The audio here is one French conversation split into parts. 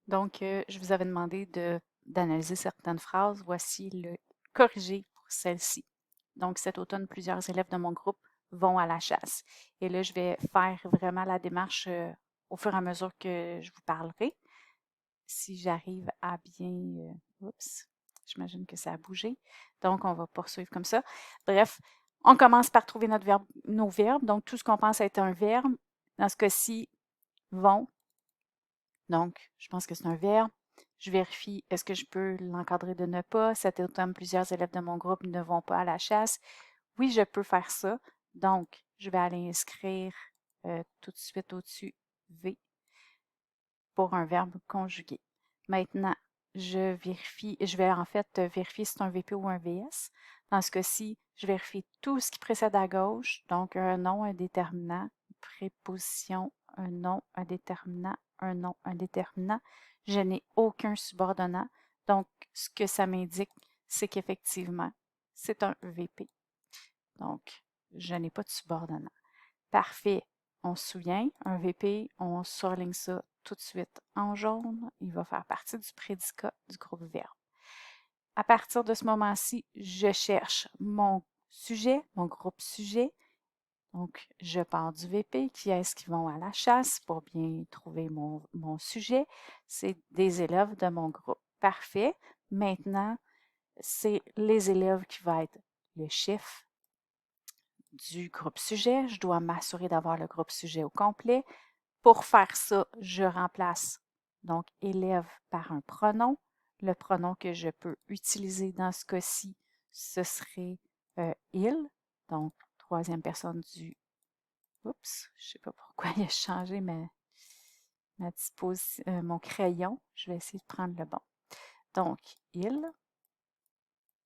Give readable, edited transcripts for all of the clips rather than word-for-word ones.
Donc, je vous avais demandé d'analyser certaines phrases. Voici le corrigé pour celle-ci. Donc, cet automne, plusieurs élèves de mon groupe vont à la chasse. Et là, je vais faire vraiment la démarche au fur et à mesure que je vous parlerai. Si j'arrive à bien... oups, j'imagine que ça a bougé. Donc, on va poursuivre comme ça. Bref, on commence par trouver nos verbes. Donc, tout ce qu'on pense être un verbe. Dans ce cas-ci, vont. Donc, je pense que c'est un verbe. Je vérifie, est-ce que je peux l'encadrer de ne pas? Cet automne, plusieurs élèves de mon groupe ne vont pas à la chasse. Oui, je peux faire ça. Donc, je vais aller inscrire tout de suite au-dessus V pour un verbe conjugué. Maintenant, je vais en fait vérifier si c'est un VP ou un VS. Dans ce cas-ci, je vérifie tout ce qui précède à gauche, donc un nom, un déterminant, préposition, un nom, un déterminant, un nom, un déterminant. Je n'ai aucun subordonnat. Donc, ce que ça m'indique, c'est qu'effectivement, c'est un VP. Donc, je n'ai pas de subordonnat. Parfait. On se souvient, un VP, on surligne ça tout de suite en jaune. Il va faire partie du prédicat du groupe verbe. À partir de ce moment-ci, je cherche mon sujet, mon groupe sujet. Donc, je pars du VP. Qui est-ce qui vont à la chasse pour bien trouver mon sujet? C'est des élèves de mon groupe. Parfait. Maintenant, c'est les élèves qui vont être le chef du groupe sujet. Je dois m'assurer d'avoir le groupe sujet au complet. Pour faire ça, je remplace donc élève par un pronom. Le pronom que je peux utiliser dans ce cas-ci, ce serait il. Donc, troisième personne du... Oups, je ne sais pas pourquoi il a changé mon crayon. Je vais essayer de prendre le bon. Donc, il,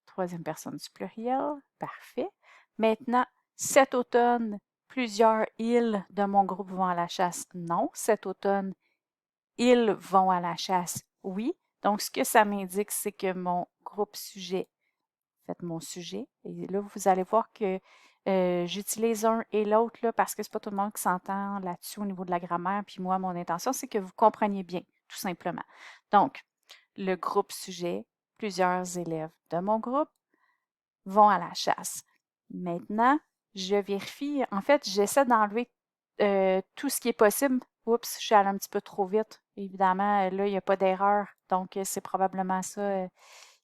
troisième personne du pluriel, parfait. Maintenant, cet automne, plusieurs ils de mon groupe vont à la chasse. Non, cet automne, ils vont à la chasse. Oui. Donc, ce que ça m'indique, c'est que mon groupe sujet, en fait, mon sujet, et là, vous allez voir que j'utilise un et l'autre là, parce que c'est pas tout le monde qui s'entend là-dessus au niveau de la grammaire. Puis moi, mon intention, c'est que vous compreniez bien, tout simplement. Donc, le groupe sujet, plusieurs élèves de mon groupe vont à la chasse. Maintenant, je vérifie. En fait, j'essaie d'enlever tout ce qui est possible. Oups, je suis allée un petit peu trop vite. Évidemment, là, il n'y a pas d'erreur. Donc, c'est probablement ça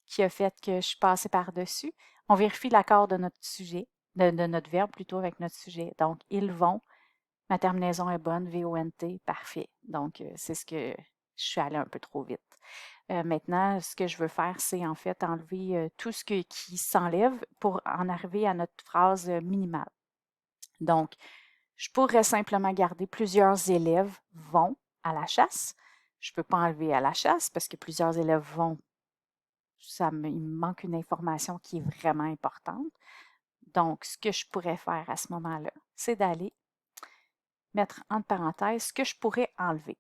qui a fait que je suis passée par-dessus. On vérifie l'accord de notre sujet, de notre verbe plutôt avec notre sujet. Donc, ils vont. Ma terminaison est bonne, V-O-N-T, parfait. Donc, c'est ce que je suis allée un peu trop vite. Maintenant, ce que je veux faire, c'est en fait enlever tout ce qui s'enlève pour en arriver à notre phrase minimale. Donc, je pourrais simplement garder plusieurs élèves vont à la chasse. Je ne peux pas enlever à la chasse parce que plusieurs élèves vont. Il me manque une information qui est vraiment importante. Donc, ce que je pourrais faire à ce moment-là, c'est d'aller mettre entre parenthèses ce que je pourrais enlever.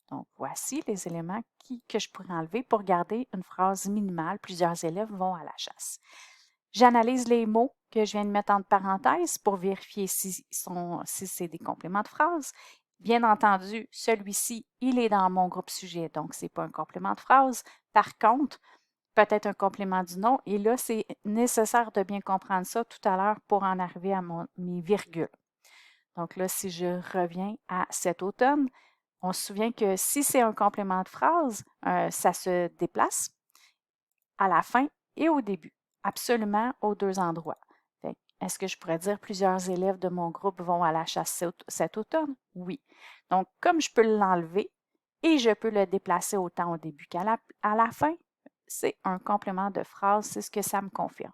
Donc, voici les éléments que je pourrais enlever pour garder une phrase minimale. Plusieurs élèves vont à la chasse. J'analyse les mots que je viens de mettre entre parenthèses pour vérifier si c'est des compléments de phrase. Bien entendu, celui-ci, il est dans mon groupe sujet, donc ce n'est pas un complément de phrase. Par contre, peut-être un complément du nom. Et là, c'est nécessaire de bien comprendre ça tout à l'heure pour en arriver à mes virgules. Donc là, si je reviens à cet automne, on se souvient que si c'est un complément de phrase, ça se déplace à la fin et au début, absolument aux deux endroits. Est-ce que je pourrais dire plusieurs élèves de mon groupe vont à la chasse cet automne? Oui. Donc, comme je peux l'enlever et je peux le déplacer autant au début qu'à la fin, c'est un complément de phrase, c'est ce que ça me confirme.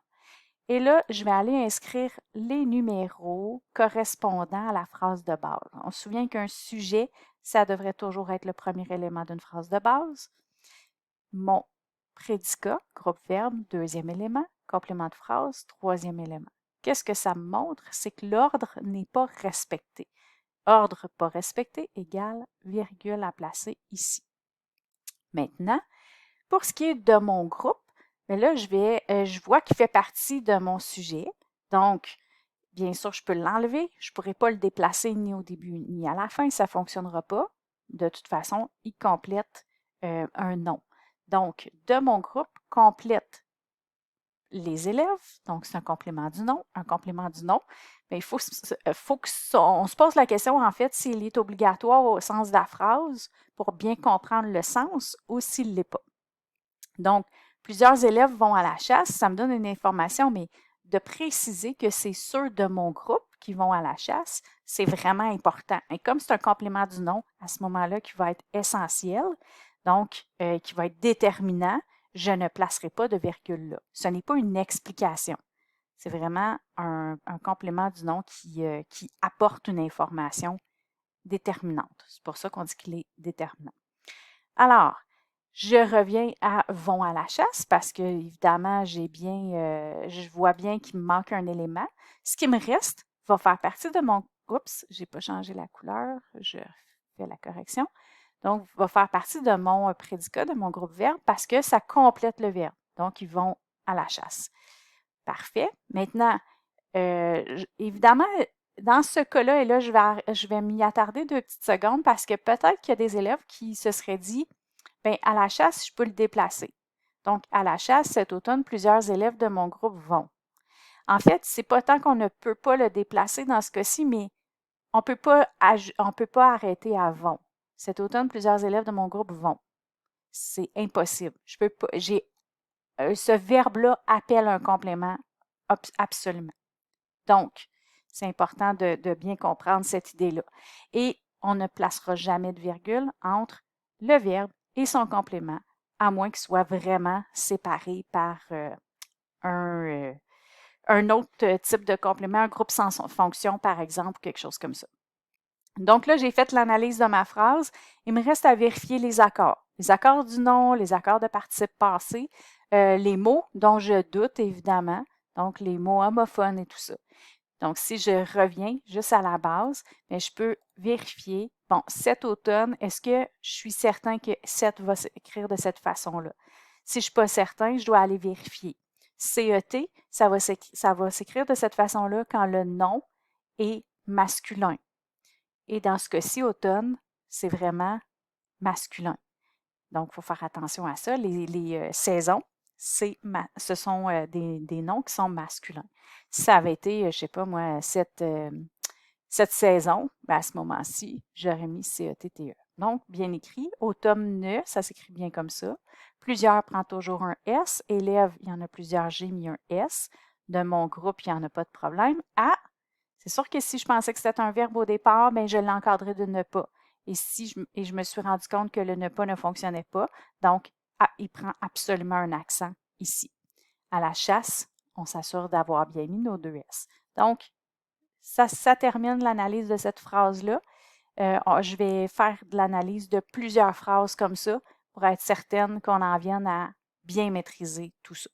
Et là, je vais aller inscrire les numéros correspondant à la phrase de base. On se souvient qu'un sujet, ça devrait toujours être le premier élément d'une phrase de base. Mon prédicat, groupe verbe, deuxième élément, complément de phrase, troisième élément. Qu'est-ce que ça me montre? C'est que l'ordre n'est pas respecté. Ordre pas respecté égale virgule à placer ici. Maintenant, pour ce qui est de mon groupe, bien là, je vois qu'il fait partie de mon sujet. Donc, bien sûr, je peux l'enlever. Je ne pourrai pas le déplacer ni au début ni à la fin. Ça ne fonctionnera pas. De toute façon, il complète un nom. Donc, de mon groupe complète les élèves, donc c'est un complément du nom, un complément du nom. Mais il faut qu'on se pose la question, en fait, s'il est obligatoire au sens de la phrase pour bien comprendre le sens ou s'il ne l'est pas. Donc, plusieurs élèves vont à la chasse, ça me donne une information, mais de préciser que c'est ceux de mon groupe qui vont à la chasse, c'est vraiment important. Et comme c'est un complément du nom, à ce moment-là, qui va être essentiel, donc qui va être déterminant, je ne placerai pas de virgule là. Ce n'est pas une explication. C'est vraiment un complément du nom qui apporte une information déterminante. C'est pour ça qu'on dit qu'il est déterminant. Alors, je reviens à vont à la chasse parce que, évidemment, je vois bien qu'il me manque un élément. Ce qui me reste va faire partie de mon, oups, j'ai pas changé la couleur, je fais la correction. Donc, va faire partie de mon prédicat, de mon groupe verbe parce que ça complète le verbe. Donc, ils vont à la chasse. Parfait. Maintenant, évidemment, dans ce cas-là, et là, je vais m'y attarder 2 petites secondes parce que peut-être qu'il y a des élèves qui se seraient dit, bien, à la chasse, je peux le déplacer. Donc, à la chasse, cet automne, plusieurs élèves de mon groupe vont. En fait, c'est pas tant qu'on ne peut pas le déplacer dans ce cas-ci, mais on peut pas arrêter à vont. Cet automne, plusieurs élèves de mon groupe vont. C'est impossible. Je peux pas. Ce verbe-là appelle un complément absolument. Donc, c'est important de bien comprendre cette idée-là. Et on ne placera jamais de virgule entre le verbe et son complément, à moins qu'il soit vraiment séparé par un autre type de complément, un groupe sans fonction, par exemple, quelque chose comme ça. Donc là, j'ai fait l'analyse de ma phrase. Il me reste à vérifier les accords. Les accords du nom, les accords de participe passé, les mots dont je doute, évidemment. Donc, les mots homophones et tout ça. Donc, si je reviens juste à la base, bien, je peux vérifier, bon, cet automne, est-ce que je suis certain que cet va s'écrire de cette façon-là? Si je ne suis pas certain, je dois aller vérifier. CET, ça va s'écrire de cette façon-là quand le nom est masculin. Et dans ce cas-ci, automne, c'est vraiment masculin. Donc, il faut faire attention à ça. Les saisons, ce sont des noms qui sont masculins. Si ça avait été, je ne sais pas moi, cette saison, ben à ce moment-ci, j'aurais mis CETTE. Donc, bien écrit. Automne, ça s'écrit bien comme ça. Plusieurs prend toujours un S. Élève, il y en a plusieurs, j'ai mis un S. De mon groupe, il n'y en a pas de problème. Ah, c'est sûr que si je pensais que c'était un verbe au départ, ben je l'encadrais de ne pas. Et je me suis rendu compte que le ne pas ne fonctionnait pas. Donc, il prend absolument un accent ici. À la chasse, on s'assure d'avoir bien mis nos deux S. Donc, ça termine l'analyse de cette phrase-là. Je vais faire de l'analyse de plusieurs phrases comme ça pour être certaine qu'on en vienne à bien maîtriser tout ça.